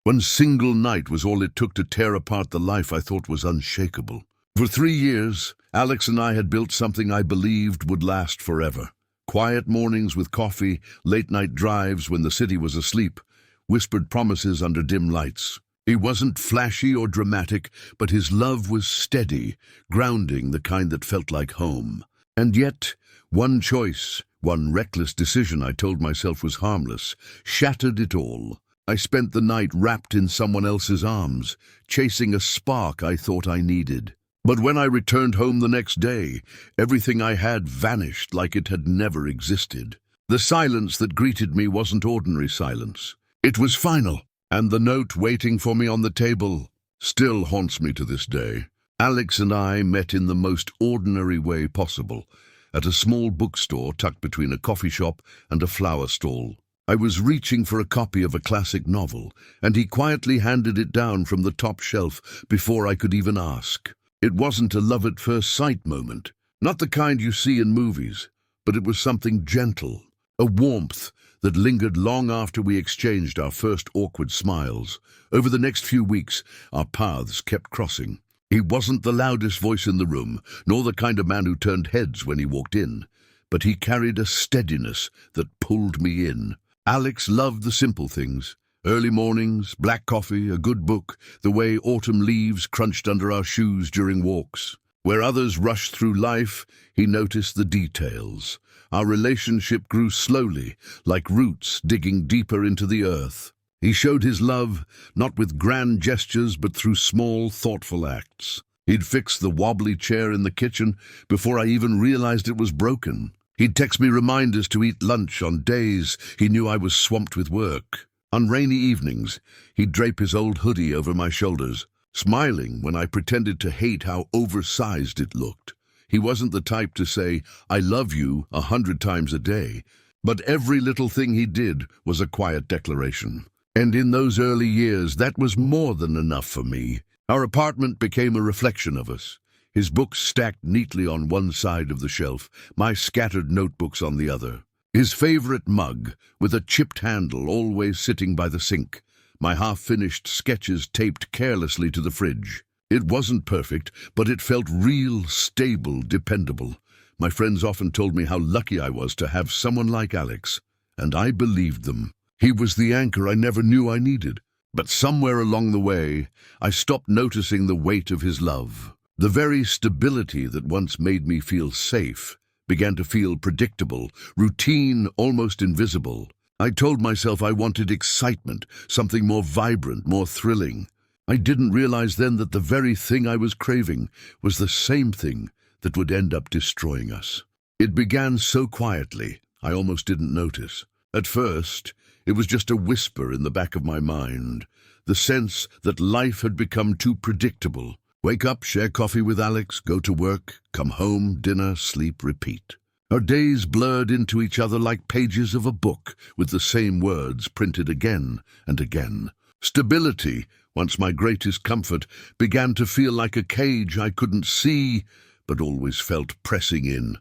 One single night was all it took to tear apart the life I thought was unshakable. For 3 years, Alex and I had built something I believed would last forever. Quiet mornings with coffee, late-night drives when the city was asleep, whispered promises under dim lights. He wasn't flashy or dramatic, but his love was steady, grounding, the kind that felt like home. And yet, one choice, one reckless decision I told myself was harmless, shattered it all. I spent the night wrapped in someone else's arms, chasing a spark I thought I needed. But when I returned home the next day, everything I had vanished like it had never existed. The silence that greeted me wasn't ordinary silence. It was final. And the note waiting for me on the table still haunts me to this day. Alex and I met in the most ordinary way possible, at a small bookstore tucked between a coffee shop and a flower stall. I was reaching for a copy of a classic novel, and he quietly handed it down from the top shelf before I could even ask. It wasn't a love-at-first-sight moment, not the kind you see in movies, but it was something gentle, a warmth that lingered long after we exchanged our first awkward smiles. Over the next few weeks, our paths kept crossing. He wasn't the loudest voice in the room, nor the kind of man who turned heads when he walked in, but he carried a steadiness that pulled me in. Alex loved the simple things. Early mornings, black coffee, a good book, the way autumn leaves crunched under our shoes during walks. Where others rushed through life, he noticed the details. Our relationship grew slowly, like roots digging deeper into the earth. He showed his love, not with grand gestures, but through small, thoughtful acts. He'd fix the wobbly chair in the kitchen before I even realized it was broken. He'd text me reminders to eat lunch on days he knew I was swamped with work. On rainy evenings, he'd drape his old hoodie over my shoulders, smiling when I pretended to hate how oversized it looked. He wasn't the type to say, "I love you," 100 times a day, but every little thing he did was a quiet declaration. And in those early years, that was more than enough for me. Our apartment became a reflection of us. His books stacked neatly on one side of the shelf, my scattered notebooks on the other. His favorite mug, with a chipped handle, always sitting by the sink. My half-finished sketches taped carelessly to the fridge. It wasn't perfect, but it felt real, stable, dependable. My friends often told me how lucky I was to have someone like Alex, and I believed them. He was the anchor I never knew I needed. But somewhere along the way, I stopped noticing the weight of his love. The very stability that once made me feel safe began to feel predictable, routine, almost invisible. I told myself I wanted excitement, something more vibrant, more thrilling. I didn't realize then that the very thing I was craving was the same thing that would end up destroying us. It began so quietly, I almost didn't notice. At first, it was just a whisper in the back of my mind, the sense that life had become too predictable. Wake up, share coffee with Alex, go to work, come home, dinner, sleep, repeat. Our days blurred into each other like pages of a book, with the same words printed again and again. Stability, once my greatest comfort, began to feel like a cage I couldn't see, but always felt pressing in.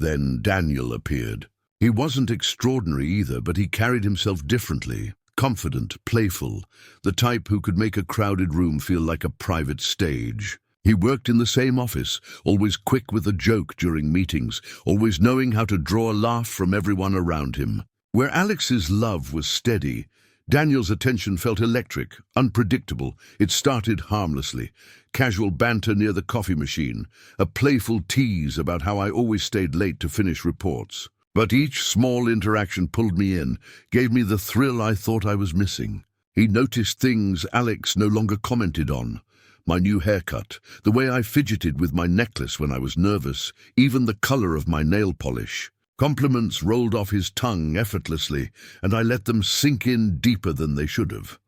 Then Daniel appeared. He wasn't extraordinary either, but he carried himself differently. Confident, playful, the type who could make a crowded room feel like a private stage. He worked in the same office, always quick with a joke during meetings, always knowing how to draw a laugh from everyone around him. Where Alex's love was steady, Daniel's attention felt electric, unpredictable. It started harmlessly. Casual banter near the coffee machine, a playful tease about how I always stayed late to finish reports. But each small interaction pulled me in, gave me the thrill I thought I was missing. He noticed things Alex no longer commented on. My new haircut, the way I fidgeted with my necklace when I was nervous, even the color of my nail polish. Compliments rolled off his tongue effortlessly, and I let them sink in deeper than they should have.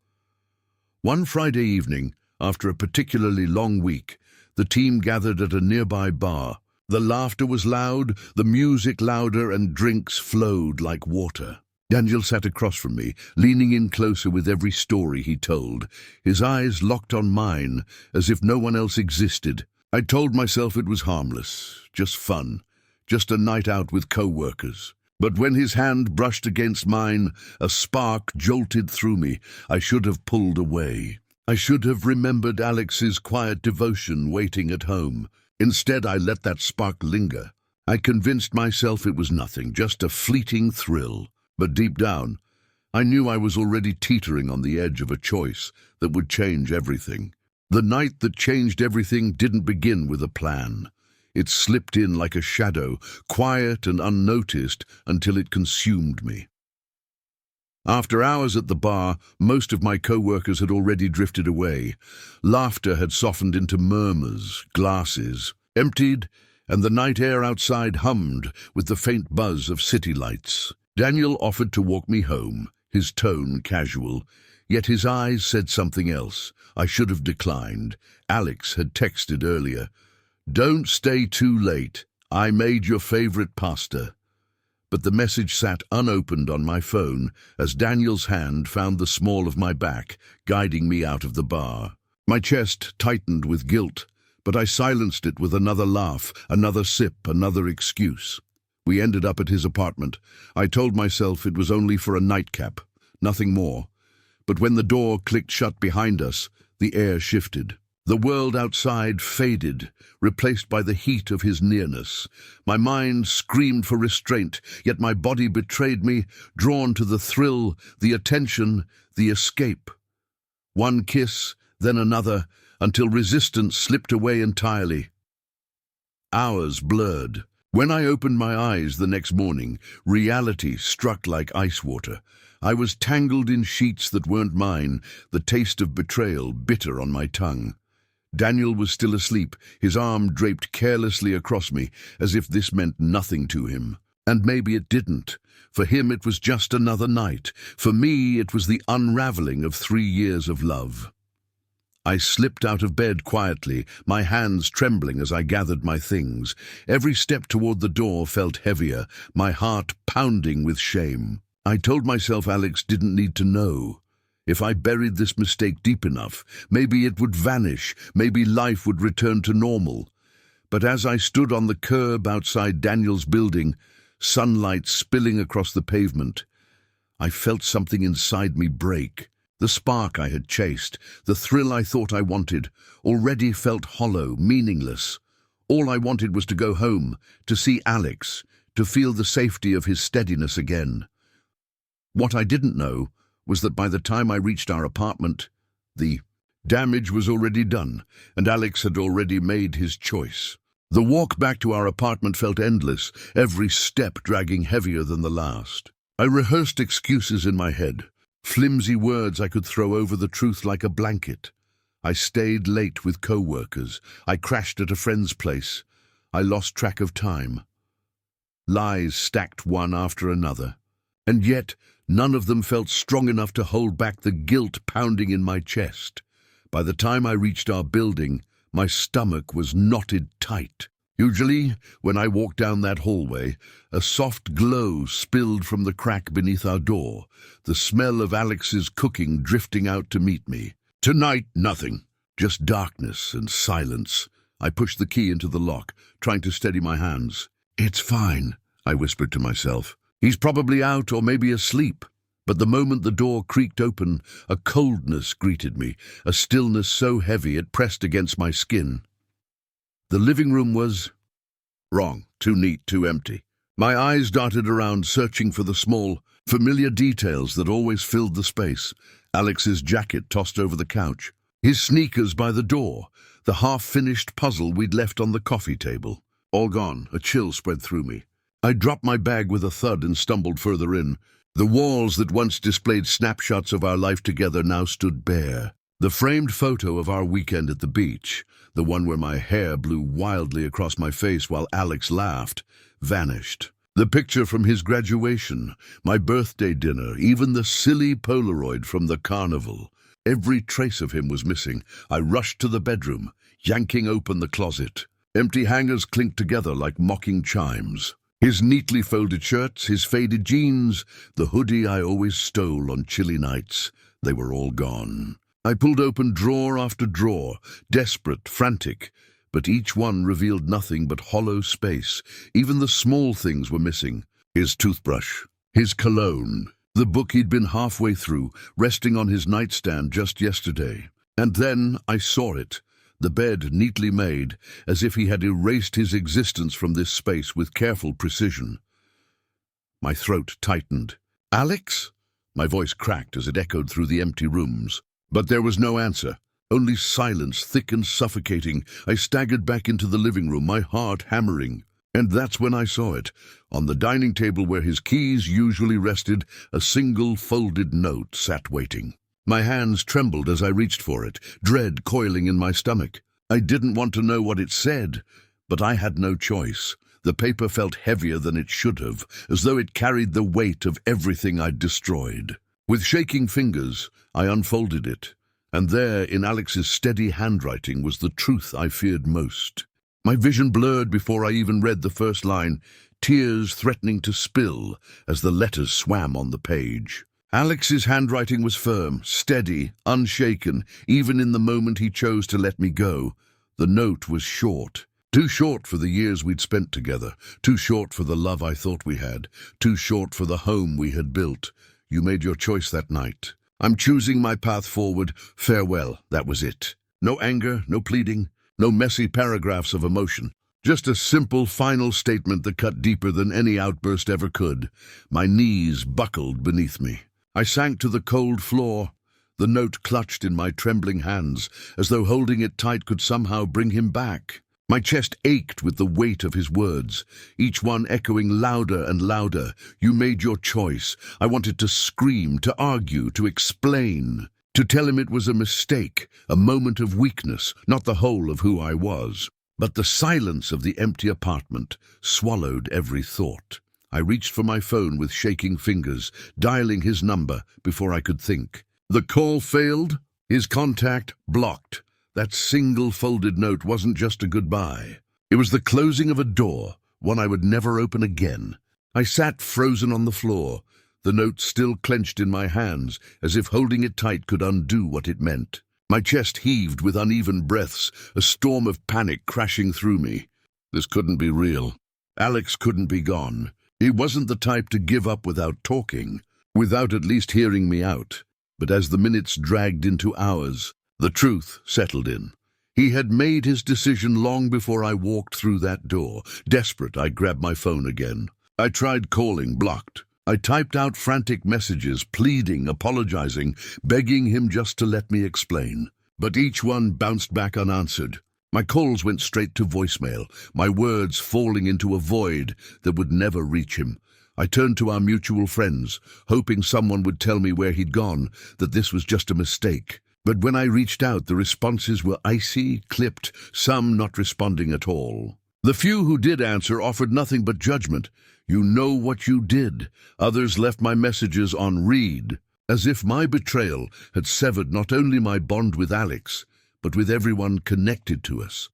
One Friday evening, after a particularly long week, the team gathered at a nearby bar. The laughter was loud, the music louder, and drinks flowed like water. Daniel sat across from me, leaning in closer with every story he told, his eyes locked on mine, as if no one else existed. I told myself it was harmless, just fun, just a night out with co-workers. But when his hand brushed against mine, a spark jolted through me. I should have pulled away. I should have remembered Alex's quiet devotion waiting at home. Instead, I let that spark linger. I convinced myself it was nothing, just a fleeting thrill. But deep down, I knew I was already teetering on the edge of a choice that would change everything. The night that changed everything didn't begin with a plan. It slipped in like a shadow, quiet and unnoticed, until it consumed me. After hours at the bar, most of my co-workers had already drifted away. Laughter had softened into murmurs, glasses emptied, and the night air outside hummed with the faint buzz of city lights. Daniel offered to walk me home, his tone casual, yet his eyes said something else. I should have declined. Alex had texted earlier, "Don't stay too late. I made your favorite pasta." But the message sat unopened on my phone as Daniel's hand found the small of my back, guiding me out of the bar. My chest tightened with guilt, but I silenced it with another laugh, another sip, another excuse. We ended up at his apartment. I told myself it was only for a nightcap, nothing more. But when the door clicked shut behind us, the air shifted. The world outside faded, replaced by the heat of his nearness. My mind screamed for restraint, yet my body betrayed me, drawn to the thrill, the attention, the escape. One kiss, then another, until resistance slipped away entirely. Hours blurred. When I opened my eyes the next morning, reality struck like ice water. I was tangled in sheets that weren't mine, the taste of betrayal bitter on my tongue. Daniel was still asleep, his arm draped carelessly across me, as if this meant nothing to him. And maybe it didn't. For him it was just another night. For me it was the unraveling of 3 years of love. I slipped out of bed quietly, my hands trembling as I gathered my things. Every step toward the door felt heavier, my heart pounding with shame. I told myself Alex didn't need to know. If I buried this mistake deep enough, maybe it would vanish, maybe life would return to normal. But as I stood on the curb outside Daniel's building, sunlight spilling across the pavement, I felt something inside me break. The spark I had chased, the thrill I thought I wanted, already felt hollow, meaningless. All I wanted was to go home, to see Alex, to feel the safety of his steadiness again. What I didn't know was that by the time I reached our apartment, the damage was already done, and Alex had already made his choice. The walk back to our apartment felt endless, every step dragging heavier than the last. I rehearsed excuses in my head, flimsy words I could throw over the truth like a blanket. I stayed late with co-workers. I crashed at a friend's place. I lost track of time. Lies stacked one after another. And yet, none of them felt strong enough to hold back the guilt pounding in my chest. By the time I reached our building, my stomach was knotted tight. Usually, when I walked down that hallway, a soft glow spilled from the crack beneath our door, the smell of Alex's cooking drifting out to meet me. Tonight, nothing. Just darkness and silence. I pushed the key into the lock, trying to steady my hands. "It's fine," I whispered to myself. "He's probably out or maybe asleep." But the moment the door creaked open, a coldness greeted me, a stillness so heavy it pressed against my skin. The living room was wrong, too neat, too empty. My eyes darted around, searching for the small, familiar details that always filled the space. Alex's jacket tossed over the couch, his sneakers by the door, the half-finished puzzle we'd left on the coffee table. All gone, a chill spread through me. I dropped my bag with a thud and stumbled further in. The walls that once displayed snapshots of our life together now stood bare. The framed photo of our weekend at the beach, the one where my hair blew wildly across my face while Alex laughed, vanished. The picture from his graduation, my birthday dinner, even the silly Polaroid from the carnival. Every trace of him was missing. I rushed to the bedroom, yanking open the closet. Empty hangers clinked together like mocking chimes. His neatly folded shirts, his faded jeans, the hoodie I always stole on chilly nights, they were all gone. I pulled open drawer after drawer, desperate, frantic, but each one revealed nothing but hollow space. Even the small things were missing. His toothbrush, his cologne, the book he'd been halfway through, resting on his nightstand just yesterday. And then I saw it, the bed neatly made, as if he had erased his existence from this space with careful precision. My throat tightened. "Alex?" My voice cracked as it echoed through the empty rooms. But there was no answer, only silence, thick and suffocating. I staggered back into the living room, my heart hammering. And that's when I saw it. On the dining table where his keys usually rested, a single folded note sat waiting. My hands trembled as I reached for it, dread coiling in my stomach. I didn't want to know what it said, but I had no choice. The paper felt heavier than it should have, as though it carried the weight of everything I'd destroyed. With shaking fingers, I unfolded it, and there, in Alex's steady handwriting, was the truth I feared most. My vision blurred before I even read the first line, tears threatening to spill as the letters swam on the page. Alex's handwriting was firm, steady, unshaken, even in the moment he chose to let me go. The note was short. Too short for the years we'd spent together, too short for the love I thought we had, too short for the home we had built. You made your choice that night. I'm choosing my path forward. Farewell, that was it. No anger, no pleading, no messy paragraphs of emotion. Just a simple final statement that cut deeper than any outburst ever could. My knees buckled beneath me. I sank to the cold floor, the note clutched in my trembling hands, as though holding it tight could somehow bring him back. My chest ached with the weight of his words, each one echoing louder and louder. You made your choice. I wanted to scream, to argue, to explain, to tell him it was a mistake, a moment of weakness, not the whole of who I was. But the silence of the empty apartment swallowed every thought. I reached for my phone with shaking fingers, dialing his number before I could think. The call failed, his contact blocked. That single folded note wasn't just a goodbye. It was the closing of a door, one I would never open again. I sat frozen on the floor, the note still clenched in my hands, as if holding it tight could undo what it meant. My chest heaved with uneven breaths, a storm of panic crashing through me. This couldn't be real. Alex couldn't be gone. He wasn't the type to give up without talking, without at least hearing me out. But as the minutes dragged into hours, the truth settled in. He had made his decision long before I walked through that door. Desperate, I grabbed my phone again. I tried calling, blocked. I typed out frantic messages, pleading, apologizing, begging him just to let me explain. But each one bounced back unanswered. My calls went straight to voicemail, my words falling into a void that would never reach him. I turned to our mutual friends, hoping someone would tell me where he'd gone, that this was just a mistake. But when I reached out, the responses were icy, clipped, some not responding at all. The few who did answer offered nothing but judgment. You know what you did. Others left my messages on read, as if my betrayal had severed not only my bond with Alex, but with everyone connected to us.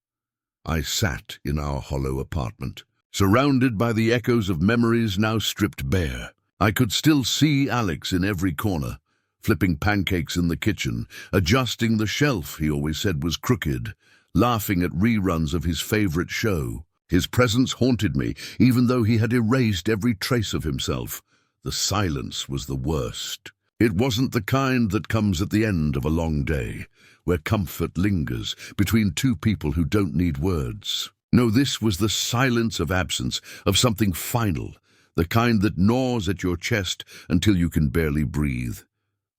I sat in our hollow apartment, surrounded by the echoes of memories now stripped bare. I could still see Alex in every corner, flipping pancakes in the kitchen, adjusting the shelf he always said was crooked, laughing at reruns of his favorite show. His presence haunted me, even though he had erased every trace of himself. The silence was the worst. It wasn't the kind that comes at the end of a long day, where comfort lingers between two people who don't need words. No, this was the silence of absence, of something final, the kind that gnaws at your chest until you can barely breathe.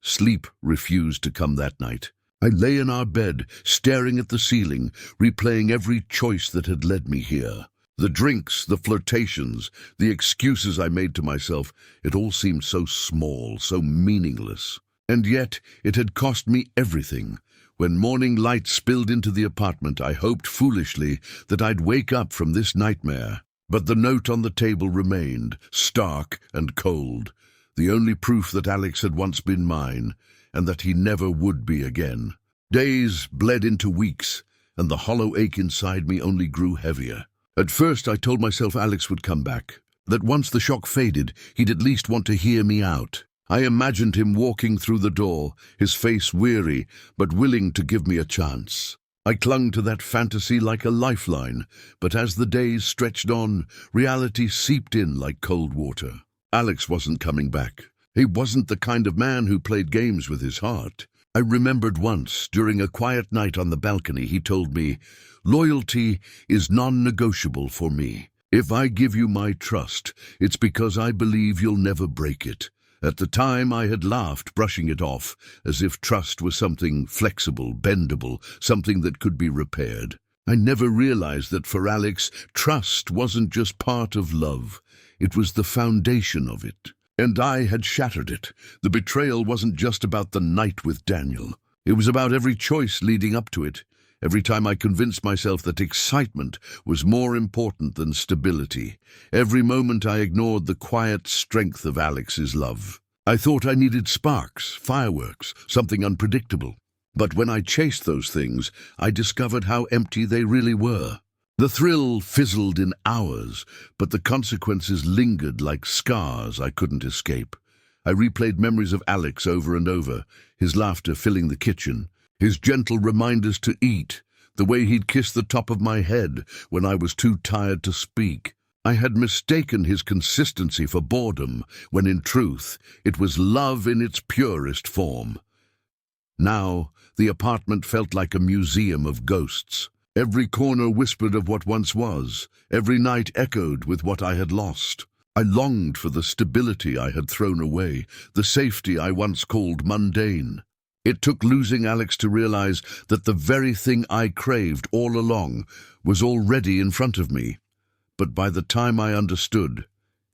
Sleep refused to come that night. I lay in our bed, staring at the ceiling, replaying every choice that had led me here. The drinks, the flirtations, the excuses I made to myself, it all seemed so small, so meaningless. And yet it had cost me everything. When morning light spilled into the apartment, I hoped foolishly that I'd wake up from this nightmare. But the note on the table remained, stark and cold. The only proof that Alex had once been mine, and that he never would be again. Days bled into weeks, and the hollow ache inside me only grew heavier. At first I told myself Alex would come back, that once the shock faded, he'd at least want to hear me out. I imagined him walking through the door, his face weary, but willing to give me a chance. I clung to that fantasy like a lifeline, but as the days stretched on, reality seeped in like cold water. Alex wasn't coming back. He wasn't the kind of man who played games with his heart. I remembered once, during a quiet night on the balcony, he told me, "Loyalty is non-negotiable for me. If I give you my trust, it's because I believe you'll never break it." At the time, I had laughed, brushing it off, as if trust was something flexible, bendable, something that could be repaired. I never realized that for Alex, trust wasn't just part of love. It was the foundation of it. And I had shattered it. The betrayal wasn't just about the night with Daniel. It was about every choice leading up to it. Every time I convinced myself that excitement was more important than stability. Every moment I ignored the quiet strength of Alex's love. I thought I needed sparks, fireworks, something unpredictable. But when I chased those things, I discovered how empty they really were. The thrill fizzled in hours, but the consequences lingered like scars I couldn't escape. I replayed memories of Alex over and over, his laughter filling the kitchen, his gentle reminders to eat, the way he'd kiss the top of my head when I was too tired to speak. I had mistaken his consistency for boredom, when in truth it was love in its purest form. Now, the apartment felt like a museum of ghosts. Every corner whispered of what once was. Every night echoed with what I had lost. I longed for the stability I had thrown away, the safety I once called mundane. It took losing Alex to realize that the very thing I craved all along was already in front of me. But by the time I understood,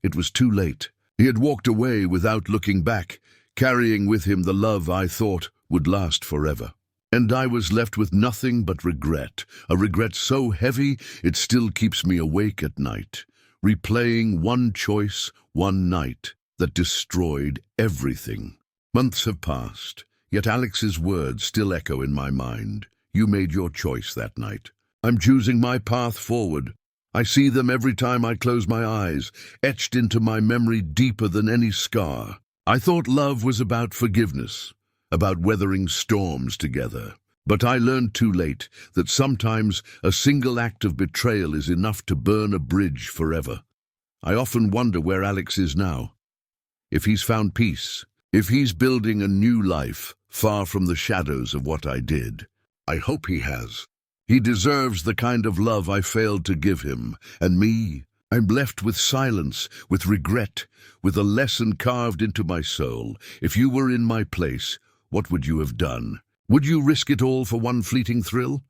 it was too late. He had walked away without looking back, carrying with him the love I thought would last forever. And I was left with nothing but regret, a regret so heavy it still keeps me awake at night, replaying one choice, one night, that destroyed everything. Months have passed. Yet Alex's words still echo in my mind. You made your choice that night. I'm choosing my path forward. I see them every time I close my eyes, etched into my memory deeper than any scar. I thought love was about forgiveness, about weathering storms together. But I learned too late that sometimes a single act of betrayal is enough to burn a bridge forever. I often wonder where Alex is now. If he's found peace, if he's building a new life, far from the shadows of what I did. I hope he has. He deserves the kind of love I failed to give him. And me, I'm left with silence, with regret, with a lesson carved into my soul. If you were in my place, what would you have done? Would you risk it all for one fleeting thrill?